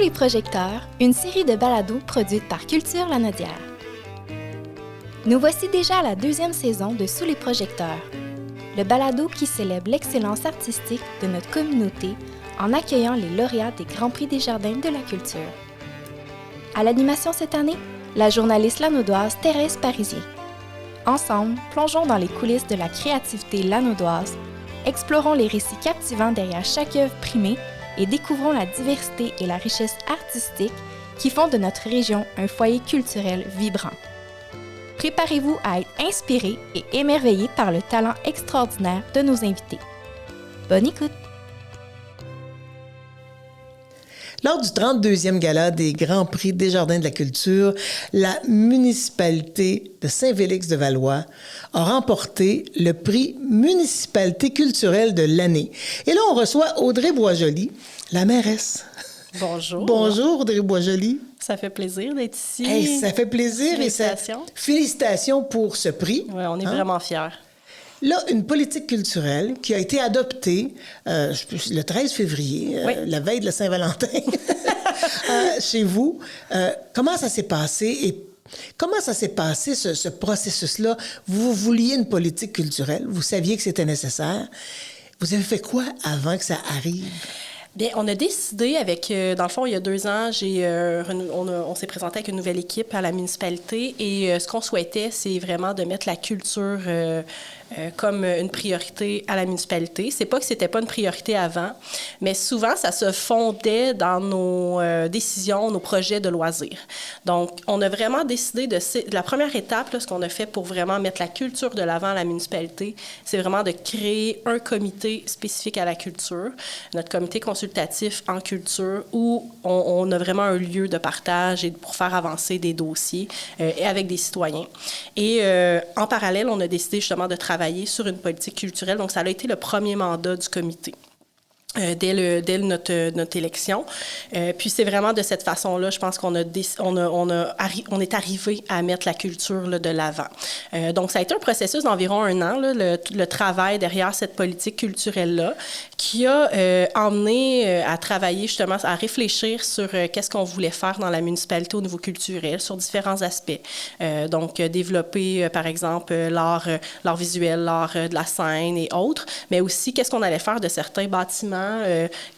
les projecteurs, une série de balados produite par Culture Lanaudière. Nous voici déjà à la 2e saison de Sous les projecteurs, le balado qui célèbre l'excellence artistique de notre communauté en accueillant les lauréats des Grands Prix des Jardins de la Culture. À l'animation cette année, la journaliste lanaudoise Thérèse Parisien. Ensemble, plongeons dans les coulisses de la créativité lanaudoise, explorons les récits captivants derrière chaque œuvre primée et découvrons la diversité et la richesse artistique qui font de notre région un foyer culturel vibrant. Préparez-vous à être inspiré et émerveillé par le talent extraordinaire de nos invités. Bonne écoute! Lors du 32e gala des Grands Prix des Jardins de la Culture, la municipalité de Saint-Félix-de-Valois a remporté le prix Municipalité culturelle de l'année. Et là, on reçoit Audrey Boisjoli, la mairesse. Bonjour. Bonjour, Audrey Boisjoli. Ça fait plaisir d'être ici. Hey, ça fait plaisir. Félicitations. Félicitations pour ce prix. Oui, on est vraiment fiers. Là, une politique culturelle qui a été adoptée le 13 février, la veille de la Saint-Valentin, chez vous. Comment ça s'est passé et comment ça s'est passé, ce processus-là? Vous vouliez une politique culturelle, vous saviez que c'était nécessaire. Vous avez fait quoi avant que ça arrive? Bien, on a décidé avec, dans le fond, il y a 2 ans, on s'est présenté avec une nouvelle équipe à la municipalité et ce qu'on souhaitait, c'est vraiment de mettre la culture comme une priorité à la municipalité. C'est pas que c'était pas une priorité avant, mais souvent, ça se fondait dans nos décisions, nos projets de loisirs. Donc, on a vraiment décidé de la première étape, là, ce qu'on a fait pour vraiment mettre la culture de l'avant à la municipalité, c'est vraiment de créer un comité spécifique à la culture, notre comité consultatif en culture, où on a vraiment un lieu de partage et pour faire avancer des dossiers et avec des citoyens. Et en parallèle, on a décidé justement de travailler sur une politique culturelle. Donc, ça a été le premier mandat du comité. Dès notre élection. Puis c'est vraiment de cette façon-là, je pense qu'on on est arrivé à mettre la culture là, de l'avant. Donc, ça a été un processus d'environ 1 an, là, le travail derrière cette politique culturelle-là, qui a emmené à travailler justement, à réfléchir sur qu'est-ce qu'on voulait faire dans la municipalité au niveau culturel, sur différents aspects. Donc, développer, par exemple, l'art visuel, l'art de la scène et autres, mais aussi qu'est-ce qu'on allait faire de certains bâtiments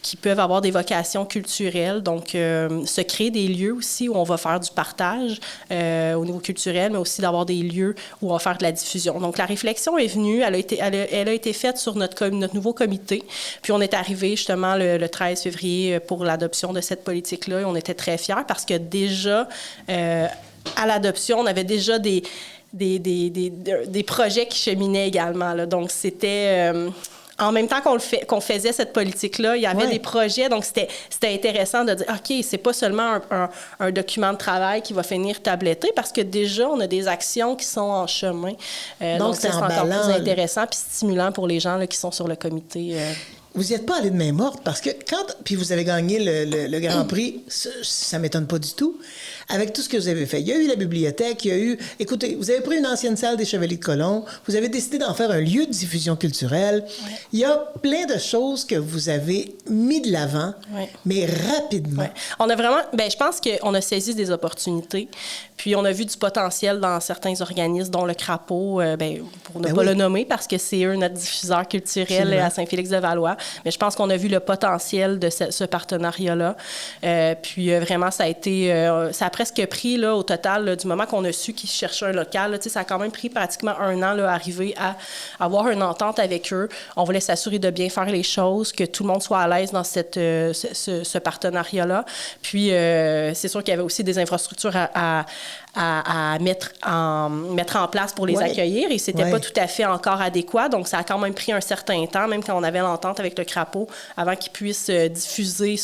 qui peuvent avoir des vocations culturelles. Donc, se créer des lieux aussi où on va faire du partage au niveau culturel, mais aussi d'avoir des lieux où on va faire de la diffusion. Donc, la réflexion est venue, elle a été faite sur notre nouveau comité. Puis, on est arrivé justement le 13 février pour l'adoption de cette politique-là et on était très fiers parce que déjà, à l'adoption, on avait déjà des projets qui cheminaient également, là. Donc, c'était... en même temps qu'on faisait cette politique-là, il y avait des projets, donc c'était intéressant de dire, OK, c'est pas seulement un document de travail qui va finir tabletté, parce que déjà, on a des actions qui sont en chemin. Donc c'est encore plus intéressant puis stimulant pour les gens là, qui sont sur le comité. Vous n'y êtes pas allé de main morte, parce que puis vous avez gagné le Grand Prix, ça ne m'étonne pas du tout, avec tout ce que vous avez fait. Il y a eu la bibliothèque, il y a eu... Écoutez, vous avez pris une ancienne salle des Chevaliers de Colomb, vous avez décidé d'en faire un lieu de diffusion culturelle. Ouais. Il y a plein de choses que vous avez mis de l'avant, mais rapidement. Ouais. On a vraiment... Bien, je pense qu'on a saisi des opportunités, puis on a vu du potentiel dans certains organismes, dont le Crapaud, pour ne pas le nommer, parce que c'est eux notre diffuseur culturel à Saint-Félix-de-Valois. Mais je pense qu'on a vu le potentiel de ce partenariat-là. Puis vraiment, ça a été... ça a presque pris, là, au total, là, du moment qu'on a su qu'ils cherchaient un local, là, ça a quand même pris pratiquement 1 an là, à arriver à avoir une entente avec eux. On voulait s'assurer de bien faire les choses, que tout le monde soit à l'aise dans ce partenariat-là. Puis, c'est sûr qu'il y avait aussi des infrastructures à mettre en place pour les accueillir et c'était pas tout à fait encore adéquat. Donc, ça a quand même pris un certain temps, même quand on avait l'entente avec le Crapaud, avant qu'ils puissent diffuser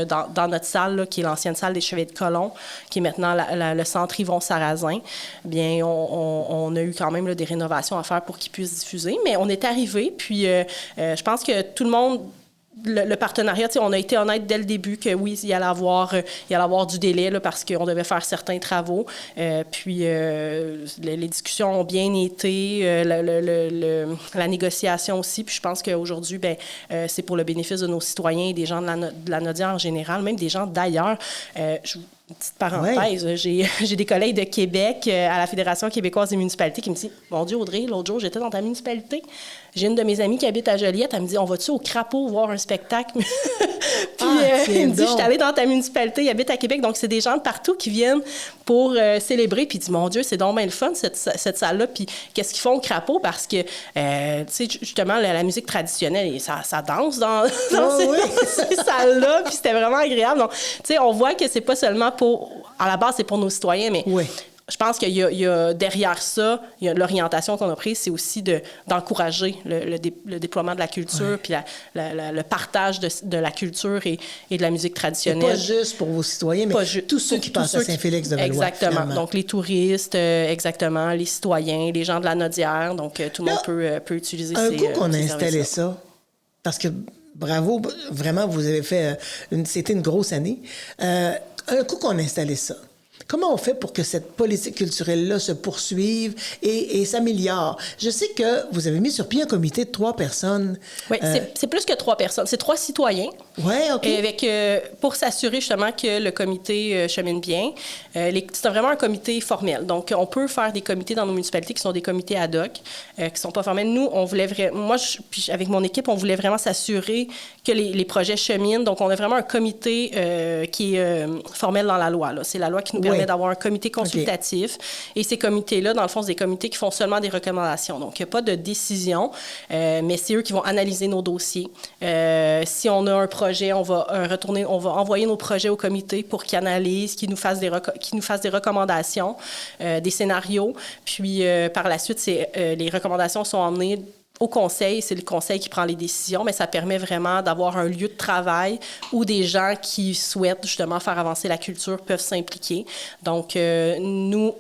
dans notre salle, là, qui est l'ancienne salle des Chevaliers de Colomb, qui est maintenant le centre Yvon Sarrazin. Bien, on a eu quand même là, des rénovations à faire pour qu'ils puissent diffuser, mais on est arrivé, puis je pense que tout le monde le partenariat, on a été honnête dès le début que oui, il allait avoir du délai là, parce qu'on devait faire certains travaux. Puis les discussions ont bien été, la négociation aussi. Puis je pense qu'aujourd'hui, c'est pour le bénéfice de nos citoyens et des gens de la Nodière en général, même des gens d'ailleurs. Une petite parenthèse, j'ai des collègues de Québec à la Fédération québécoise des municipalités qui me disent « Mon Dieu, Audrey, l'autre jour, j'étais dans ta municipalité. J'ai une de mes amies qui habite à Joliette. Elle me dit « On va-tu au Crapaud voir un spectacle? » Puis elle me dit « Je suis allée dans ta municipalité, il habite à Québec. » Donc, c'est des gens de partout qui viennent pour célébrer. Puis ils disent « Mon Dieu, c'est donc bien le fun, cette salle-là. » Puis qu'est-ce qu'ils font au Crapaud? Parce que, tu sais, justement, la musique traditionnelle, ça danse dans ces salles-là. Puis c'était vraiment agréable. Donc, tu sais, on voit que c'est pas seulement à la base, c'est pour nos citoyens, mais je pense qu'il y a derrière ça, l'orientation qu'on a prise, c'est aussi d'encourager le déploiement de la culture, puis le partage de la culture et de la musique traditionnelle. Et pas juste pour vos citoyens, mais tous ceux qui passent à Saint-Félix-de-Valois. Exactement. Finalement. Donc, les touristes, exactement, les citoyens, les gens de la Nodière. Donc, tout le monde peut utiliser ces services. Un coup qu'on a installé ça, parce que bravo, vraiment, vous avez fait... c'était une grosse année. Un coup qu'on a installé ça, comment on fait pour que cette politique culturelle-là se poursuive et s'améliore? Je sais que vous avez mis sur pied un comité de 3 personnes. Oui, c'est plus que 3 personnes. C'est 3 citoyens. Oui, OK. Pour s'assurer justement que le comité chemine bien. C'est vraiment un comité formel. Donc, on peut faire des comités dans nos municipalités qui sont des comités ad hoc, qui ne sont pas formels. Nous, on voulait vraiment... puis avec mon équipe, on voulait vraiment s'assurer que les projets cheminent. Donc, on a vraiment un comité qui est formel dans la loi. C'est la loi qui nous permet d'avoir un comité consultatif. Okay. Et ces comités-là, dans le fond, c'est des comités qui font seulement des recommandations. Donc, il n'y a pas de décision, mais c'est eux qui vont analyser nos dossiers. Si on a un projet, on va envoyer nos projets au comité pour qu'ils analysent, qu'ils nous fassent des recommandations, des scénarios. Puis, par la suite, les recommandations sont emmenées au conseil, c'est le conseil qui prend les décisions, mais ça permet vraiment d'avoir un lieu de travail où des gens qui souhaitent justement faire avancer la culture peuvent s'impliquer. Donc, nous,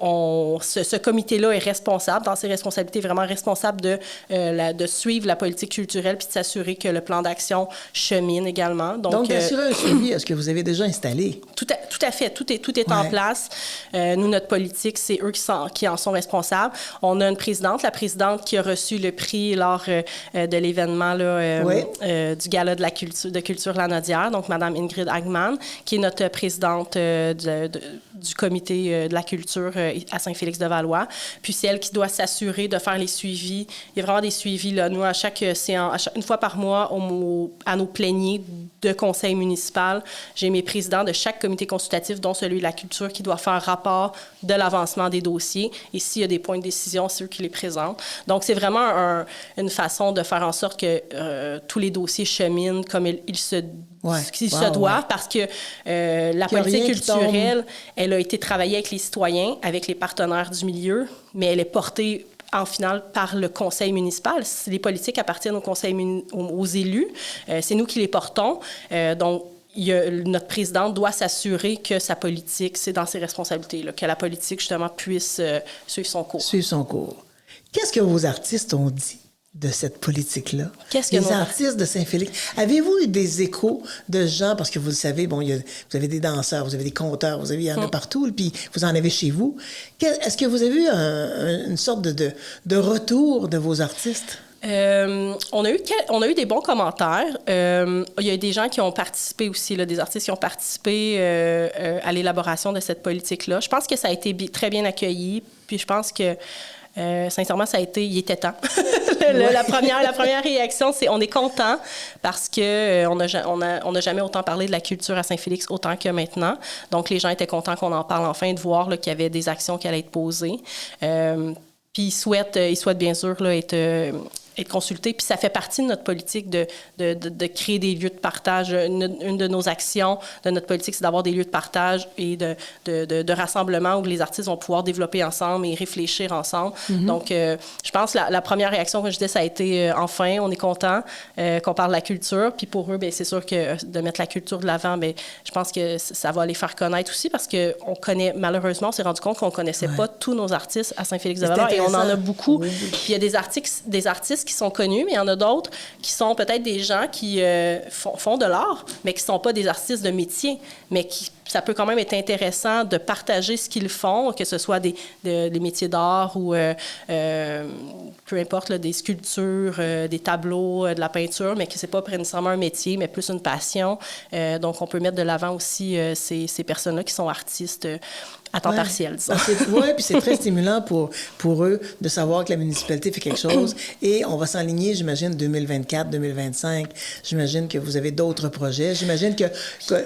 ce comité-là est responsable, dans ses responsabilités, vraiment responsable de suivre la politique culturelle puis de s'assurer que le plan d'action chemine également. Donc d'assurer un suivi, est-ce que vous avez déjà installé? Tout à fait. Tout est en place. Nous, notre politique, c'est eux qui en sont responsables. On a une présidente, la présidente qui a reçu le prix de l'événement du Gala de culture La Nodière, donc Mme Ingrid Hagman, qui est notre présidente du comité de la culture à Saint-Félix-de-Valois. Puis c'est elle qui doit s'assurer de faire les suivis. Il y a vraiment des suivis. Là. Nous, une fois par mois, à nos pléniers de conseil municipal, j'ai mes présidents de chaque comité consultatif, dont celui de la culture, qui doit faire rapport de l'avancement des dossiers. Et s'il y a des points de décision, c'est eux qui les présentent. Donc, c'est vraiment une façon de faire en sorte que tous les dossiers cheminent comme ils se doivent, parce que la politique culturelle, elle a été travaillée avec les citoyens, avec les partenaires du milieu, mais elle est portée en finale par le conseil municipal. Les politiques appartiennent aux élus. C'est nous qui les portons. Donc, notre présidente doit s'assurer que sa politique, c'est dans ses responsabilités, là, que la politique, justement, puisse suivre son cours. Suivre son cours. Qu'est-ce que vos artistes ont dit de cette politique-là? Les artistes de Saint-Félix. Avez-vous eu des échos de gens, parce que vous le savez, bon, vous avez des danseurs, vous avez des conteurs, il y en a partout, puis vous en avez chez vous. Est-ce que vous avez eu une sorte de retour de vos artistes? On a eu des bons commentaires. Il y a des gens qui ont participé aussi, là, des artistes qui ont participé à l'élaboration de cette politique-là. Je pense que ça a été très bien accueilli, puis je pense que sincèrement, il était temps. La première réaction, c'est on est content parce que on n'a jamais autant parlé de la culture à Saint-Félix autant que maintenant. Donc, les gens étaient contents qu'on en parle enfin, de voir là, qu'il y avait des actions qui allaient être posées. Puis, ils souhaitent bien sûr là, être consultés. Puis ça fait partie de notre politique de créer des lieux de partage. Une de nos actions de notre politique, c'est d'avoir des lieux de partage et de rassemblement où les artistes vont pouvoir développer ensemble et réfléchir ensemble. Mm-hmm. Donc, je pense que la première réaction, comme je disais, ça a été enfin, on est content qu'on parle de la culture. Puis pour eux, bien, c'est sûr que de mettre la culture de l'avant, bien, je pense que ça va les faire connaître aussi parce qu'on connaît, malheureusement, on s'est rendu compte qu'on ne connaissait pas tous nos artistes à Saint-Félix-de-Valois et on en a beaucoup. Oui. Puis il y a des artistes qui sont connus, mais il y en a d'autres qui sont peut-être des gens qui font de l'art, mais qui ne sont pas des artistes de métier, mais ça peut quand même être intéressant de partager ce qu'ils font, que ce soit des métiers d'art ou peu importe, là, des sculptures, des tableaux, de la peinture, mais que ce n'est pas nécessairement un métier, mais plus une passion. Donc, on peut mettre de l'avant aussi ces personnes-là qui sont artistes à temps partiel, disons. Oui, puis c'est très stimulant pour eux de savoir que la municipalité fait quelque chose. Et on va s'enligner, j'imagine, 2024, 2025. J'imagine que vous avez d'autres projets. J'imagine que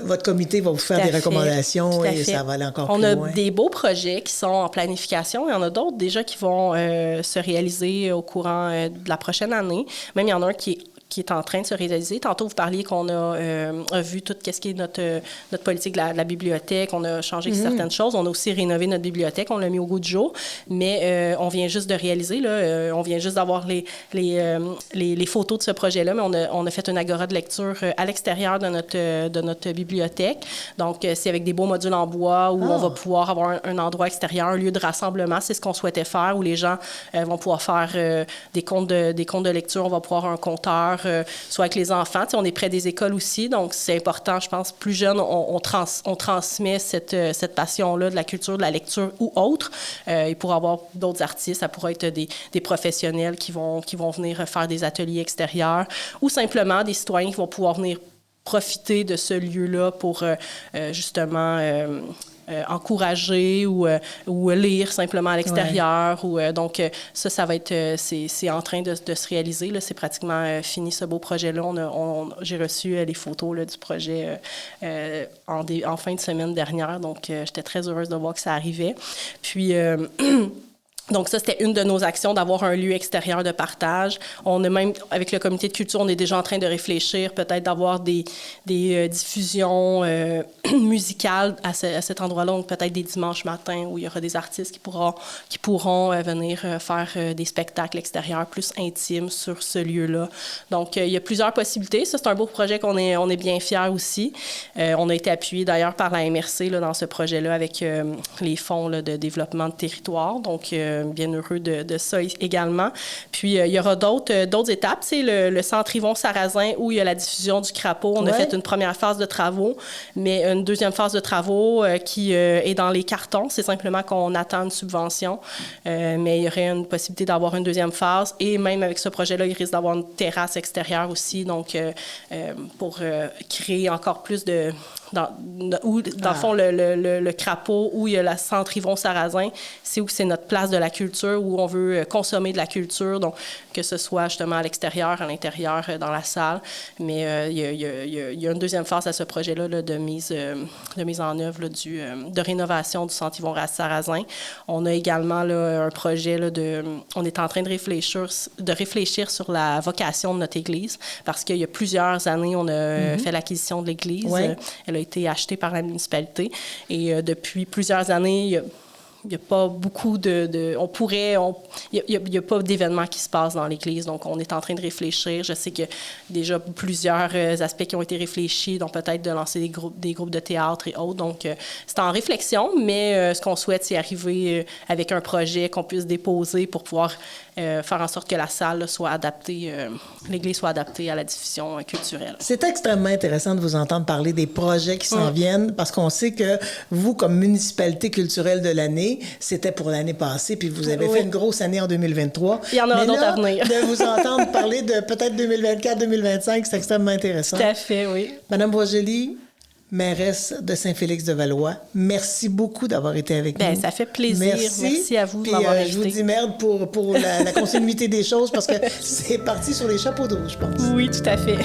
votre comité va vous faire des recommandations et ça va aller encore plus loin. On a des beaux projets qui sont en planification. Il y en a d'autres déjà qui vont se réaliser au courant de la prochaine année. Même il y en a un qui est en train de se réaliser. Tantôt, vous parliez qu'on a vu tout ce qui est notre politique de la bibliothèque. On a changé certaines choses. On a aussi rénové notre bibliothèque. On l'a mis au goût du jour. Mais on vient juste de réaliser. Là, on vient juste d'avoir les photos de ce projet-là. Mais on a fait une agora de lecture à l'extérieur de notre bibliothèque. Donc, c'est avec des beaux modules en bois où on va pouvoir avoir un endroit extérieur, un lieu de rassemblement. C'est ce qu'on souhaitait faire, où les gens vont pouvoir faire des comptes de lecture. On va pouvoir avoir un compteur, soit avec les enfants. On est près des écoles aussi, donc c'est important, je pense, plus jeune, on transmet cette passion-là de la culture, de la lecture ou autre. Il pourra y avoir d'autres artistes, ça pourrait être des professionnels qui vont venir faire des ateliers extérieurs ou simplement des citoyens qui vont pouvoir venir profiter de ce lieu-là pour justement encourager ou lire simplement à l'extérieur. Donc, ça va être... c'est en train de se réaliser. Là. C'est pratiquement fini, ce beau projet-là. J'ai reçu les photos là, du projet en fin de semaine dernière. Donc, j'étais très heureuse de voir que ça arrivait. Puis... Donc ça, c'était une de nos actions, d'avoir un lieu extérieur de partage. On a même, avec le comité de culture, on est déjà en train de réfléchir, peut-être d'avoir des diffusions musicales à cet endroit-là, donc peut-être des dimanches matins où il y aura des artistes qui pourront venir faire des spectacles extérieurs plus intimes sur ce lieu-là. Donc, il y a plusieurs possibilités. Ça, c'est un beau projet qu'on est bien fiers aussi. On a été appuyé d'ailleurs par la MRC là, dans ce projet-là avec les fonds là, de développement de territoire. Donc, bien heureux de ça également. Puis, il y aura d'autres étapes. C'est le centre Yvon Sarrazin où il y a la diffusion du crapaud. On a fait une première phase de travaux, mais une deuxième phase de travaux qui est dans les cartons. C'est simplement qu'on attend une subvention, mais il y aurait une possibilité d'avoir une deuxième phase. Et même avec ce projet-là, il risque d'avoir une terrasse extérieure aussi, donc pour créer encore plus de... Dans le fond, le crapaud, où il y a le centre Yvon Sarrazin, c'est où c'est notre place de la culture, où on veut consommer de la culture, donc que ce soit justement à l'extérieur, à l'intérieur, dans la salle. Mais il y a une deuxième phase à ce projet-là là, de mise en œuvre là, de rénovation du centre Yvon Sarrazin. On a également là, un projet là, on est en train de réfléchir sur la vocation de notre église, parce qu'il y a plusieurs années, on a fait l'acquisition de l'église. Ouais. Elle a été achetée par la municipalité. Et depuis plusieurs années, il n'y a pas beaucoup il n'y a pas d'événements qui se passent dans l'Église. Donc, on est en train de réfléchir. Je sais qu'il y a déjà plusieurs aspects qui ont été réfléchis, donc peut-être de lancer des groupes de théâtre et autres. Donc, c'est en réflexion, mais ce qu'on souhaite, c'est arriver avec un projet qu'on puisse déposer pour pouvoir faire en sorte que la salle soit adaptée, l'Église soit adaptée à la diffusion culturelle. C'est extrêmement intéressant de vous entendre parler des projets qui s'en viennent, parce qu'on sait que vous, comme municipalité culturelle de l'année, c'était pour l'année passée, puis vous avez fait une grosse année en 2023. Il y en aura d'autres à venir. De vous entendre parler de peut-être 2024-2025, c'est extrêmement intéressant. Tout à fait, oui. Madame Boisjoli, mairesse de Saint-Félix-de-Valois, merci beaucoup d'avoir été avec nous. Ça fait plaisir. Merci à vous de m'avoir invité. Je vous dis merde pour la continuité des choses, parce que c'est parti sur les chapeaux de roue, je pense. Oui, tout à fait.